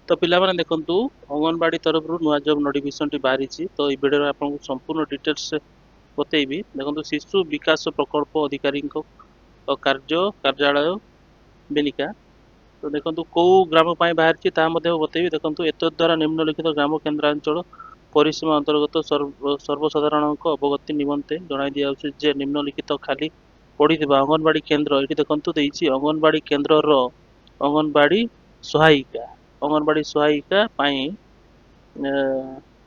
तो पिलामाने देखंतु अंगनवाड़ी तरफ नुआ जॉब नोटिफिकेशन बाहरी तो ये वीडियो आपको संपूर्ण डिटेल्स बतेबी। देखो शिशु विकास प्रकल्प अधिकारी कार्यालय बेलिका। तो देखो कौ ग्राम बाहरी बतेबी। देखो एतद्वारा निम्नलिखित ग्राम केन्द्रांचल परिसीमा अंतर्गत सर्वसाधारण अवगति निमंते जनाई दिया जे निम्नलिखित खाली पड़ी अंगनवाड़ी केन्द्र ये देखो अंगनवाड़ी केन्द्र अंगनवाड़ी सहायिका अंगनवाड़ी सहायिका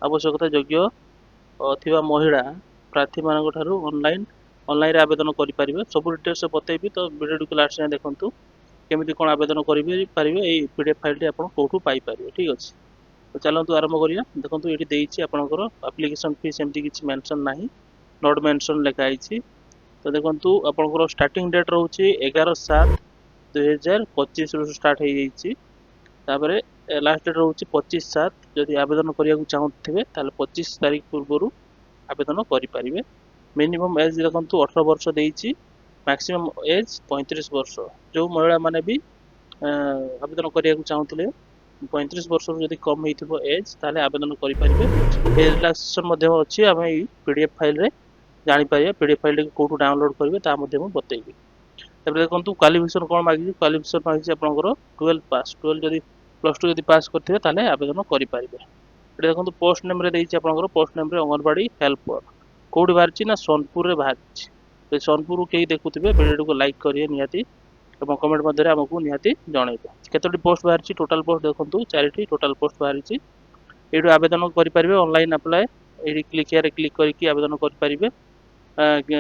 आवश्यकता योग्य थिबा महिला प्रार्थी मान ऑनलाइन आवेदन करें। सब डिटेल्स बतेबी। तो वीडियो को लास्ट देखूँ केमी कौन आवेदन करेंगे पीडीएफ फाइल आप कौटू पाइपर। ठीक अच्छे तो चलतु आरंभ करिया। देखो ये आपंकर आप्लिकेसन फीस एमती किसी मेंशन ना नॉट मेंशन लिखाई। तो देखो आपंकर स्टार्टिंग डेट रोचे 11/7/2025 स्टार्ट हो जापर लास्ट डेट रोचे 25/7। जदि आवेदन करने चाहूथे 25 तारीख पूर्व आवेदन करें। मिनिमम एज देखो 18 वर्ष देती मैक्सिमम एज 35 वर्ष। जो महिला माने भी आवेदन करने चाहूले 35 वर्ष जदि कम हो एज ताले आवेदन करेंगे। रिलैक्सेशन अच्छी आम पीडीएफ फाइल रे जापर। पीडीएफ फाइल कौटू डाउनलोड करेंगे बतेबी। देखो क्वालिफिकेशन कौन मांगी। क्वालिफिकेशन मांगी आपंकर 12 पास 12 जदि +2 जदि पास करते आवेदन करेंगे। देखो पोस्ट नेम आपंकर पोस्ट नेम अंगनवाड़ी हेल्पर कौटी बाहरी ना सोनपुर में बाहरी। तो सोनपुर कहीं देखुए वीडियो को लाइक करेंगे निहाती और कमेंट मध्य आमको निहाती जनइबे केतोटी पोस्ट बाहरी। टोटाल पोस्ट देखो 4टी टोटाल पोस्ट बाहरी। ये आवेदन करेंगे ऑनलाइन अप्लाई ये क्लिक करके आवेदन करेंगे।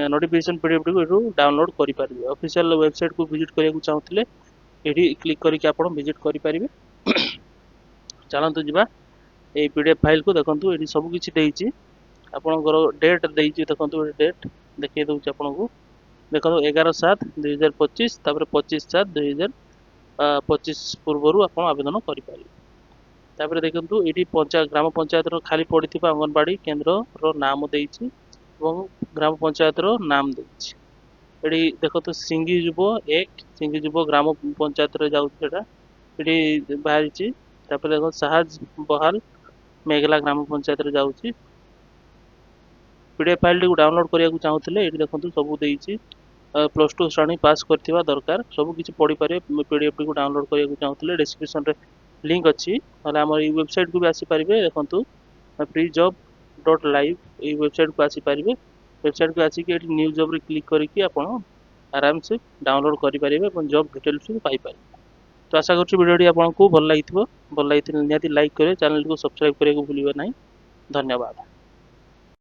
नोटिफिकेशन पीडीएफ टी डाउनलोड करेंगे। ऑफिशियल वेबसाइट को विजिट करने चाहूले ये क्लिक करके आप विजिट करेंगे। चलतु जा ये पीडीएफ फाइल को देखो ये सबकि आपंकर डेट देखिए। देखो डेट देखिए दूसरी आपको देखो 11/7/2025 तापर 25/7/2025 पूर्व आप आवेदन करेंगे। देखो ये ग्राम पंचायत खाली पड़ी अंगनवाड़ी केन्द्र नाम देती ग्राम पंचायत नाम देती। ये देखो तो सिंगी जुब ग्राम पंचायत जाऊँगा ये बाहरी। देखो साहज बहाल मेघला ग्राम पंचायत जाऊँगी। पीडीएफ फाइल टी डाउनलोड करने चाहूले ये देखो सब देती +2 श्रेणी पास करथिबा दरकार सबकि पढ़ी पारे। पीडीएफ टी डाउनलोड करने चाहूले डिस्क्रिप्शन रे लिंक अच्छी ना आम वेबसाइट को भी आसीपारे। देखो freejob.live ये वेबसाइट को आसीपारे। वेबसाइट को आसिक न्यू जॉब रे क्लिक करके आप आराम से डाउनलोड करेंगे और जॉब डिटेल्स भी पाइपर। तो आशा करूँ वीडियो आपको भल लगी निहाती लाइक करें चैनल को सब्सक्राइब करने को भूलिए ना। धन्यवाद।